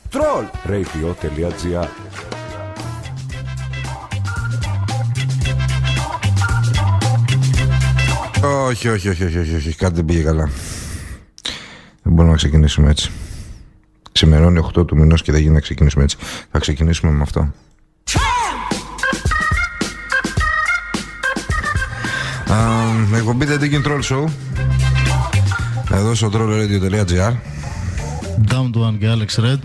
Τρολ Radio.gr. Όχι, κάτι δεν πήγε καλά. Δεν μπορούμε να ξεκινήσουμε έτσι. Ξημερώνει 8 του μηνός και δεν γίνει να ξεκινήσουμε έτσι. Θα ξεκινήσουμε με αυτό. Εκπομπή The Digging Troll Show. Εδώ στο trollradio.gr. Down to One και Alex Red.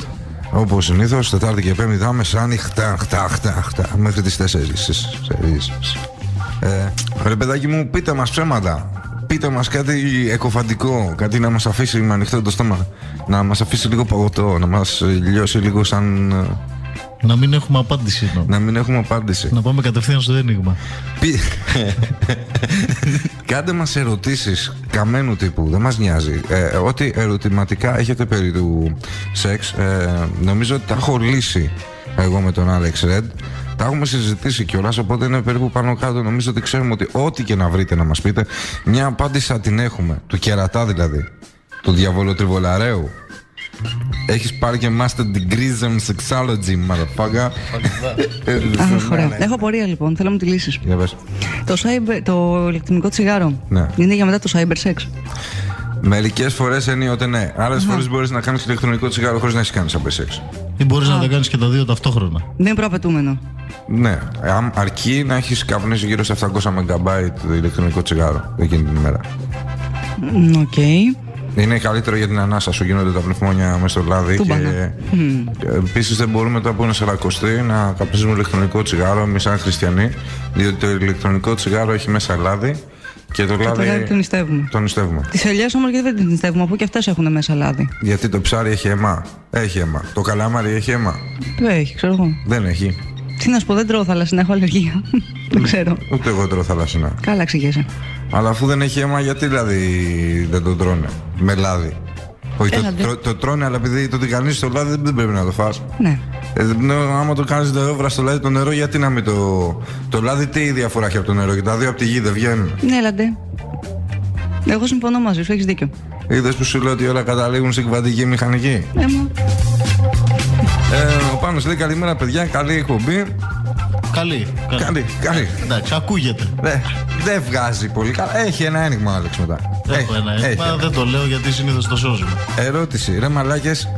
Όπως συνήθως, Τετάρτη και Πέμπτη θα είμαι σαν νυχτά μέχρι τις 4. Ρε παιδάκι μου, πείτε μας ψέματα. Πείτε μας κάτι εκοφαντικό. Κάτι να μας αφήσει με ανοιχτό το στόμα. Να μας αφήσει λίγο παγωτό. Να μας λιώσει λίγο σαν... Να μην έχουμε απάντηση. Να μην έχουμε απάντηση. Να πάμε κατευθείαν στο ένιγμα. Κάντε μας ερωτήσεις καμένου τύπου. Δεν μας νοιάζει. Ό,τι ερωτηματικά έχετε περί του σεξ, νομίζω ότι τα έχω λύσει εγώ με τον Alex Red. Τα έχουμε συζητήσει κιόλας, οπότε είναι περίπου πάνω κάτω. Νομίζω ότι ξέρουμε ότι ό,τι και να βρείτε να μας πείτε, μια απάντηση θα την έχουμε. Του κερατά δηλαδή. Του διαβολοτριβολαραίου. Έχεις πάρει και master degrees in sexology, motherfucker. Ωραία. Έχω απορία λοιπόν, θέλω να μου τη λύσεις. Το ηλεκτρονικό τσιγάρο, ναι, είναι για μετά το cyber sex? Μερικές φορές ενίοτε ναι. Άλλες φορές μπορείς να κάνεις ηλεκτρονικό τσιγάρο χωρίς να έχεις κάνει cyber sex. Ή μπορείς να τα κάνεις και τα δύο ταυτόχρονα. Δεν είναι προαπαιτούμενο. Ναι, αρκεί να έχεις καπνίσει γύρω σε 700 MB ηλεκτρονικό τσιγάρο εκείνη την ημέρα. Οκ. Είναι καλύτερο για την ανάσα σου, γίνονται τα πνευμόνια μέσα στο λάδι. Και επίσης δεν μπορούμε τώρα που είναι σαρακοστή να καπνίζουμε ηλεκτρονικό τσιγάρο εμείς σαν χριστιανοί, διότι το ηλεκτρονικό τσιγάρο έχει μέσα λάδι και το λάδι το νηστεύουμε. Τις ελιές όμως γιατί δεν την νηστεύουμε, αφού και αυτές έχουν μέσα λάδι? Γιατί το ψάρι έχει αίμα. Έχει αίμα. Το καλάμαρι έχει αίμα. Δεν έχει, ξέρω εγώ. Δεν έχει. Τι να σου πω, δεν τρώω θαλασσινά, έχω αλλεργία. Δεν ξέρω. Ούτε εγώ τρώω θαλασσινά. Καλά εξηγέσαι. Αλλά αφού δεν έχει αίμα, γιατί δηλαδή δεν το τρώνε με λάδι? Όχι, το τρώνε, αλλά επειδή το τηγανίζεις το λάδι δεν πρέπει να το φας. Ναι. Άμα το κάνεις νερό στο λάδι το νερό, γιατί να μην το λάδι, τι διαφορά έχει από το νερό? Και τα δύο από τη γη δεν βγαίνουν. Ναι, έλατε. Εγώ συμφωνώ μαζί σου, έχεις δίκιο. Είδες που σου λέω ότι όλα καταλήγουν στην κβαντική μηχανική? Ο Πάνος λέει καλημέρα παιδιά, καλή εκπομπή. Καλή. Εντάξει, ακούγεται. Δεν βγάζει πολύ καλά. Έχει ένα ένιγμα, Άλεξ, μετά. Έχω ένα ένιγμα, δεν το λέω γιατί συνήθως το σώζουμε. Ερώτηση, ρε μαλάκες.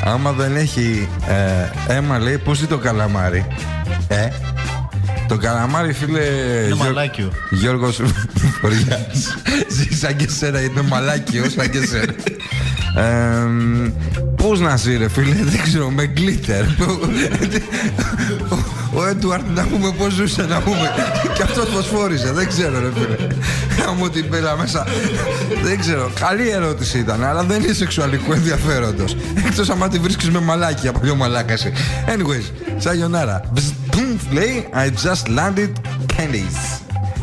Άμα δεν έχει αίμα, λέει, πώς ζει το καλαμάρι? Το καλαμάρι, φίλε. Είναι μαλάκιο. Γιώργος Φοριάς. Ζει σαν και σένα, είναι μαλάκιο, σαν και σένα. Πώς να ζει, ρε φίλε, δεν ξέρω, με γκλίτερ. Ο Έντουαρτ να πούμε πώς ζούσε, να πούμε. Και αυτός φωσφόρησε, δεν ξέρω, ρε φίλε. Να μου την πέλα μέσα. Δεν ξέρω, καλή ερώτηση ήταν, αλλά δεν είναι σεξουαλικού ενδιαφέροντος. Εκτός άμα τη βρίσκεις με μαλάκι, από πιο μαλάκαση. Anyways, σαγιονάρα. Λέει, I just landed candies.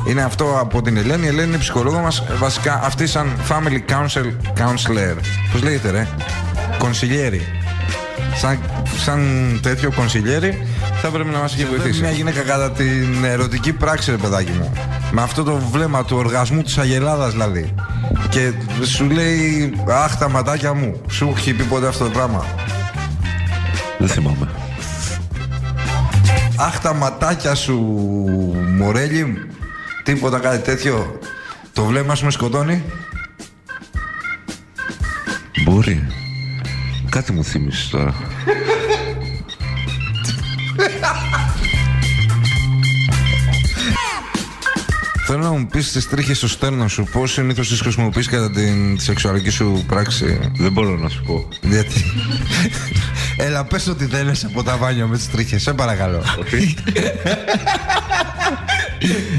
Είναι αυτό από την Ελένη. Η Ελένη είναι ψυχολόγο μας. Βασικά αυτή σαν family counselor. Πώς λέγεται ρε? Κονσιλιέρι. Σαν τέτοιο κονσιλιέρι θα πρέπει να μας έχει βοηθήσει. Μια γυναίκα κατά την ερωτική πράξη, ρε παιδάκι μου. Με αυτό το βλέμμα του οργασμού της αγελάδας δηλαδή. Και σου λέει, αχ τα ματάκια μου. Σου έχει πει ποτέ αυτό το πράγμα? Δεν θυμάμαι. Αχ τα ματάκια σου, μορέλι. Τίποτα κάτι τέτοιο? Το βλέμμα σου με σκοτώνει? Μπορεί. Κάτι μου θύμισες τώρα. Θέλω να μου πεις τις τρίχες στο στέρνο σου, πώς συνήθως τις χρησιμοποιείς κατά τη σεξουαλική σου πράξη? Δεν μπορώ να σου πω. Γιατί? Έλα, πες ότι δεν είσαι από τα βάνια με τις τρίχες, σε παρακαλώ. Όχι.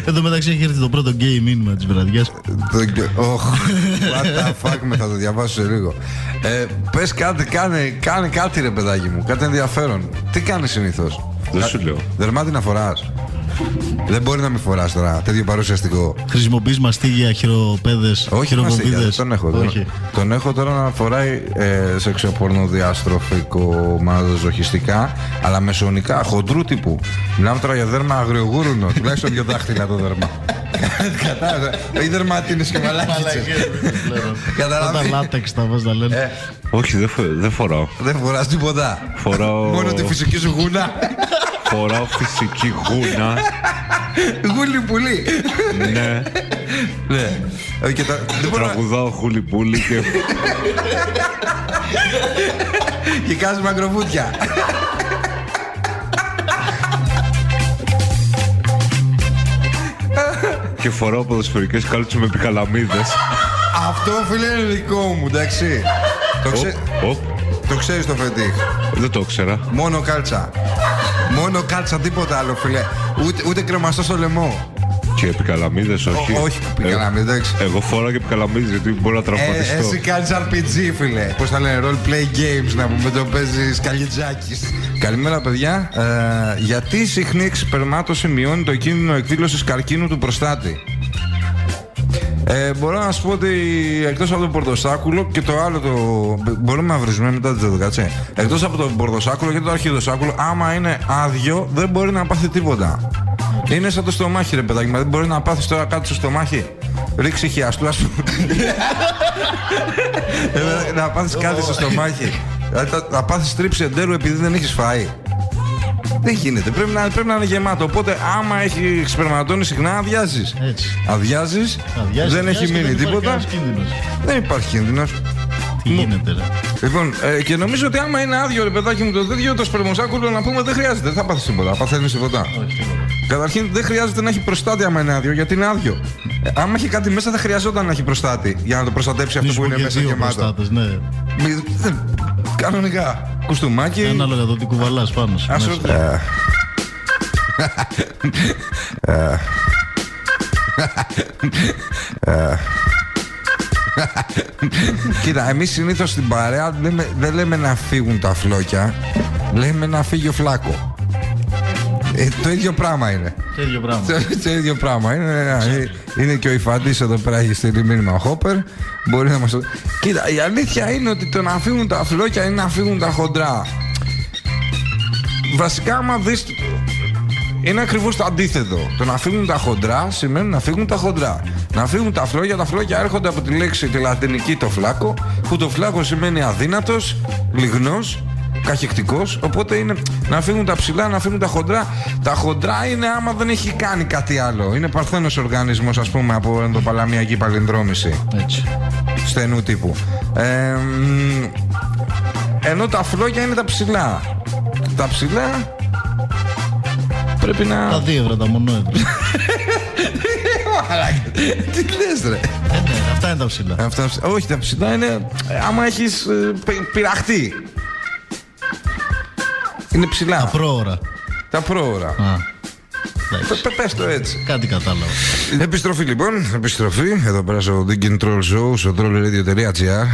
Εν τω μεταξύ έχει έρθει το πρώτο γκέι μήνυμα της βραδιάς. What the fuck, θα το διαβάσω σε λίγο. Πες κάτι, κάνε κάτι ρε παιδάκι μου, κάτι ενδιαφέρον. Τι κάνεις συνήθως? Δεν σου λέω. Δερμάτινα φοράς? Δεν μπορεί να μην φοράς τώρα τέτοιο παρουσιαστικό. Χρησιμοποιείς μαστίγια, χειροπέδες, χειροβομβίδες? Τον έχω. Τον έχω τώρα να φοράει σεξοπορνοδιαστροφικό, μαζοχιστικά, αλλά μεσονικά, χοντρού τύπου. Μιλάμε τώρα για δέρμα αγριογούρουνο, τουλάχιστον 2 δάχτυλα το δέρμα. Κατάλαβα. Ή δερματίνες και μαλάκιτσες. Κατά λάτεξ τα βάζα λένε. Όχι, δεν φοράω. Δεν φοράς τίποτα. Φοράω... Μόνο τη φυσική σου γούνα. Φοράω φυσική γούνα. Γούλι πουλί. Ναι. Ναι. Τραγουδάω χούλι πουλί και... Και κάνεις μακροβούτια. Και φοράω ποδοσφαιρικές κάλτσες με πικαλαμίδες. Αυτό, φίλε, είναι δικό μου, εντάξει. Το ξέρεις το φετίχ. Δεν το ήξερα. Μόνο κάλτσα. Μόνο κάλτσα, τίποτα άλλο, φίλε. Ούτε κρεμαστό στο λαιμό. Και επικαλαμίδες, όχι. Όχι, επικαλαμίδες. Εγώ φοράω και επικαλαμίδες γιατί μπορώ να τραυματιστώ. Εσύ κάνεις RPG, φίλε. Πώς τα λένε, role play games, να πούμε, το παίζεις Καλιτζάκης. Καλημέρα, παιδιά. Γιατί η συχνή εξυπερμάτωση μειώνει το κίνδυνο εκδήλωσης καρκίνου του προστάτη? Μπορώ να σου πω ότι εκτός από το πορδοσάκουλο και το άλλο το... Μπορούμε να βρίζουμε μετά τις 12, έτσι. Εκτός από το πορδοσάκουλο και το αρχιδοσάκουλο, άμα είναι άδειο, δεν μπορεί να πάθει τίποτα. Είναι σαν το στομάχι, ρε παιδάκι, δεν μπορεί να πάθεις τώρα κάτι στο στομάχι. Ρίξει χιαστού, ας πούμε. Να πάθεις κάτι στο στομάχι. Να πάθεις τρίψη εντέρου επειδή δεν έχεις φάει. Δεν γίνεται, πρέπει να είναι γεμάτο. Οπότε άμα έχει σπερματώνει συχνά, αδειάζεις. Αδειάζεις, δεν έχει μείνει τίποτα. Δεν υπάρχει κίνδυνος. Τι γίνεται, ρε? Λοιπόν, και νομίζω ότι άμα είναι άδειο, ρε παιδάκι μου, το τέτοιο το σπερμοσάκουλο, να πούμε, δεν χρειάζεται, δεν θα πάθεις τίποτα. Παθαίνεις τίποτα. Καταρχήν δεν χρειάζεται να έχει προστάτη άμα είναι άδειο, γιατί είναι άδειο. Άμα έχει κάτι μέσα, δεν χρειαζόταν να έχει προστάτη για να το προστατέψει αυτό που είναι μέσα γεμάτο. Κανονικά. Κουστούμάκι. Ανάλογα το τι κουβαλάς πάνω σου. Κοίτα, εμείς συνήθως στην παρέα δεν λέμε να φύγουν τα φλόκια, λέμε να φύγει ο φλάκο. Το ίδιο πράγμα είναι. Το ίδιο πράγμα είναι. Είναι και ο Ιφαντής εδώ πέρα, έχει στείλει μήνυμα ο Χόπερ. Μπορεί να μας το... Κοίτα, η αλήθεια είναι ότι το να φύγουν τα φλόκια είναι να φύγουν τα χοντρά. Βασικά, άμα δεις, είναι ακριβώς το αντίθετο. Το να φύγουν τα χοντρά σημαίνει να φύγουν τα χοντρά. Να φύγουν τα φλόκια έρχονται από τη λέξη τη λατινική το φλάκο, που το φλάκο σημαίνει αδύνατος, λιγνός, καχεκτικός. Οπότε είναι να φύγουν τα ψηλά, να φύγουν τα χοντρά. Τα χοντρά είναι άμα δεν έχει κάνει κάτι άλλο. Είναι παρθένος οργανισμός, ας πούμε, από ενδοπαλαμιακή παλινδρόμηση. Έτσι. Στενού τύπου. Ενώ τα φλόκια είναι τα ψηλά. Τα ψηλά πρέπει να... Τα 2 ευρώ, τα μονόεδρα. Τι λες, ρε? Ναι, αυτά είναι τα ψηλά. Όχι, τα ψηλά είναι άμα έχεις πειραχτεί. Είναι ψηλά. Τα πρόωρα. Πες το έτσι. Κάτι κατάλαβα. Επιστροφή λοιπόν, εδώ πέρα στο The Control Show, στο trollradio.gr.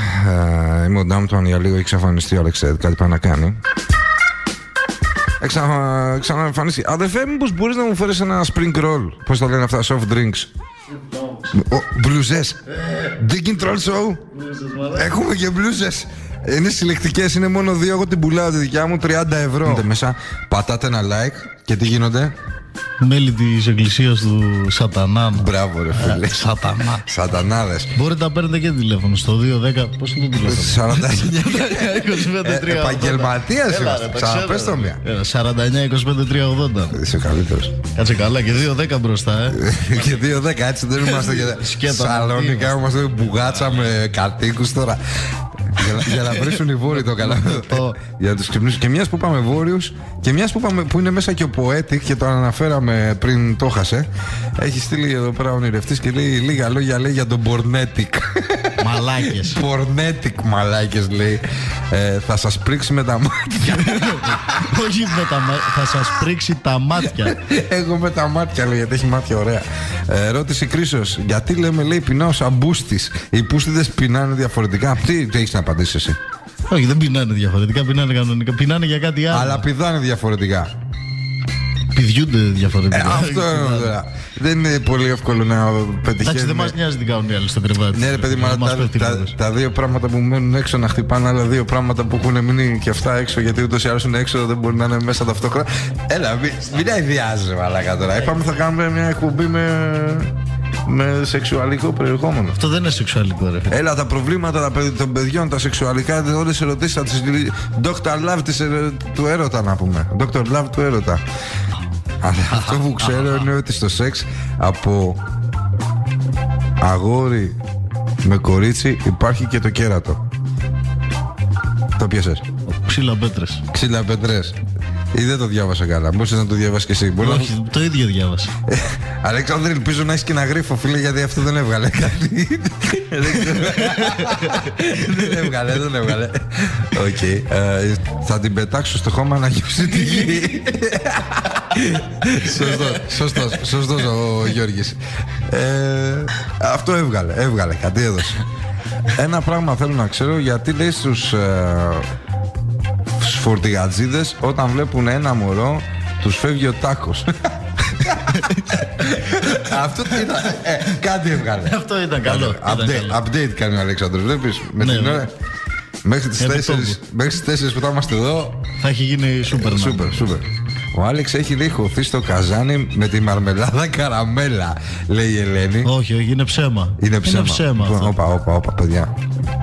Είμαι ο Downtown, για λίγο έχει εξαφανιστεί ο Αλεξέδ, κάτι πάει να κάνει. Ξαναεμφανίσει. Αδερφέ, μήπως μπορείς να μου φέρεις ένα spring roll? Πώς τα λένε αυτά, soft drinks? Μπλουζές. The Control Show. Έχουμε και μπλουζές. Είναι συλλεκτικές, είναι μόνο 2. Εγώ την πουλάω τη δικιά μου, 30 ευρώ. Μέσα πατάτε ένα like και τι γίνονται? Μέλη της εκκλησίας του Σατανά. Μπράβο, ρε φίλε. Σατανά. Σατανάδες. Μπορείτε να παίρνετε και τηλέφωνο στο 210. Πώς είναι το τηλέφωνο? 49-25-380. Επαγγελματίας είμαστε. Ξαναπες το μία. 49-25-380. Είσαι ο καλύτερος. Κάτσε καλά, και 210 μπροστά, Και 210, έτσι δεν είμαστε και Σαλόνικα, είμαστε μπουγάτσα με κατοίκους τώρα. Για να βρίσκουν οι βόρειοι το καλά. Για να τους ξυπνήσουν. Και μιας που πάμε βόρειους, και μιας που είναι μέσα και ο Poetic, και το αναφέραμε πριν το χάσε. Έχει στείλει εδώ πέρα ο ονειρευτής και λέει λίγα λόγια, λέει, για τον Μπορνέτικ. Μαλάκες. Μπορνέτικ, μαλάκες, λέει. Θα σας πρίξει με τα μάτια. Όχι με τα μάτια, θα σας πρίξει τα μάτια. Εγώ με τα μάτια, λέει, γιατί έχει μάτια ωραία. Ρώτησε Κρίσος, γιατί λέμε, λέει, πεινάω σαν μπούστης? Οι πούστιδες πεινάνε διαφορετικά. Τι έχεις να απαντήσεις εσύ? Όχι, δεν πεινάνε διαφορετικά, πεινάνε κανονικά. Πεινάνε για κάτι άλλο. Αλλά πηδάνε διαφορετικά. Πηδιούνται διαφορετικά. Αυτό είναι τώρα. Δεν είναι πολύ εύκολο να πετυχαίνει. Εντάξει, δεν μας νοιάζει τι κάνουν οι άλλοι στο κρεβάτι. Ναι, ρε παιδί, τα δύο πράγματα που μένουν έξω να χτυπάνε άλλα δύο πράγματα που έχουν μείνει και αυτά έξω, γιατί ούτως ή άλλως είναι έξω, δεν μπορεί να είναι μέσα ταυτόχρονα. Έλα, μην αηδιάζει, μαλάκα τώρα. Είπαμε θα κάνουμε μια εκπομπή με σεξουαλικό περιεχόμενο. Αυτό δεν είναι σεξουαλικό, ρε. Έλα, τα προβλήματα των παιδιών, τα σεξουαλικά, όλες οι ερωτήσεις θα τις λύσει. Dr. Love του έρωτα, να πούμε. Dr. Love του έρωτα. Αλλά αυτό που ξέρω είναι ότι στο σεξ από αγόρι με κορίτσι υπάρχει και το κέρατο. Το πιάσες? Ξύλα-πέτρες. Ξύλα-πέτρες. Ή δεν το διάβασα καλά? Μπορείς να το διαβάσεις και εσύ? Όχι, το ίδιο διάβασα. Αλέξανδρε, ελπίζω να έχεις και ένα γρίφο, φίλε, γιατί αυτό δεν έβγαλε κάτι. Δεν έβγαλε. Οκ. Θα την πετάξω στο χώμα να γύψει τη γη. Σωστός ο Γιώργης. Αυτό έβγαλε κάτι, έδωσε. Ένα πράγμα θέλω να ξέρω, γιατί λέει στους φορτηγατζίδες όταν βλέπουν ένα μωρό τους φεύγει ο τάκος. Αυτό τι ήταν? Κάτι έβγαλε. Αυτό ήταν καλό. Update κάνει ο Αλέξανδρος. Βλέπεις με την ώρα. Μέχρι τις 4 που θα είμαστε εδώ θα έχει γίνει super. Ο Άλεξ έχει χωθεί στο καζάνι με τη μαρμελάδα καραμέλα, λέει η Ελένη. Όχι, είναι ψέμα. Είναι ψέμα. Όπα, παιδιά.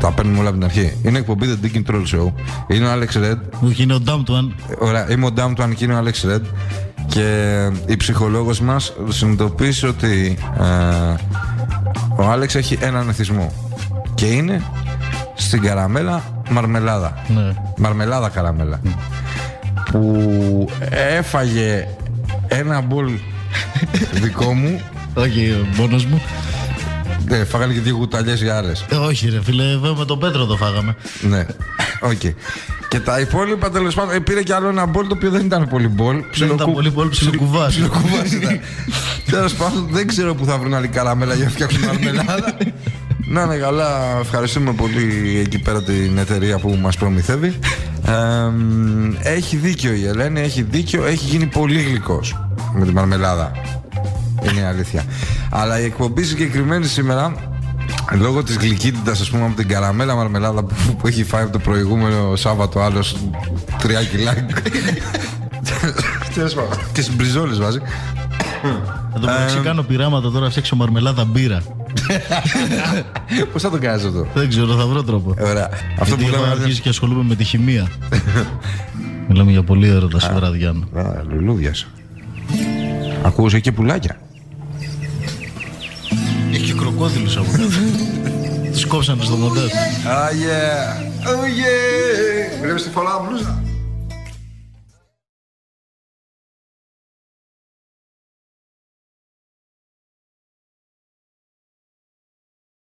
Τα παίρνουμε όλα από την αρχή. Είναι εκπομπή The Dick Control Show. Είναι ο Alex Red. Όχι, είναι ο Dumped. Ωραία, είμαι ο Dumped και είναι ο Alex Red. Και η ψυχολόγος μας συνειδητοποίησε ότι ο Άλεξ έχει έναν εθισμό. Και είναι στην καραμέλα μαρμελάδα. Ναι. Μαρμελάδα καραμέλα. Που έφαγε ένα μπολ δικό μου. Όχι, μόνος μου. Ναι, φάγανε και 2 κουταλιές για άλλες. Όχι ρε φίλε, εδώ με τον Πέτρο το φάγαμε. Ναι, οκ. Και τα υπόλοιπα, τέλος πάντων, πήρε κι άλλο ένα μπολ το οποίο δεν ήταν πολύ μπολ. Δεν ήταν πολύ μπολ, ψιλοκουβάς. Ήταν. Τέλος πάντων, δεν ξέρω που θα βρουν άλλη καραμέλα για να φτιάξουν μαρμελάδα. Να είναι καλά, ευχαριστούμε πολύ εκεί πέρα την εταιρεία που μας προμηθεύει. Έχει δίκιο η Ελένη, έχει γίνει πολύ γλυκός με τη μαρμελάδα. Είναι η αλήθεια. Αλλά η εκπομπή συγκεκριμένη σήμερα, λόγω της γλυκύτητας, ας πούμε, από την καραμέλα μαρμελάδα που έχει φάει από το προηγούμενο Σάββατο άλλος 3 κιλά και στις μπριζόλες βάζει. Εδώ μεταξύ κάνω πειράματα τώρα, φτιάξω μαρμελάδα μπύρα. Πώς θα το κάνεις αυτό? Δεν ξέρω, θα βρω τρόπο. Ωραία. Αυτό που λέμε, αρχίσει και ασχολούμαι με τη χημεία. Μιλάμε για πολύ έρωτα σε βραδιάνο. Λουλούδια σου. Ακούς εκεί πουλάκια. Έχει και κροκόδιλους από κάτω. Τους κόψανε στο μοντάζ. Oh yeah. Βλέπεις τη φορά μπλούζα?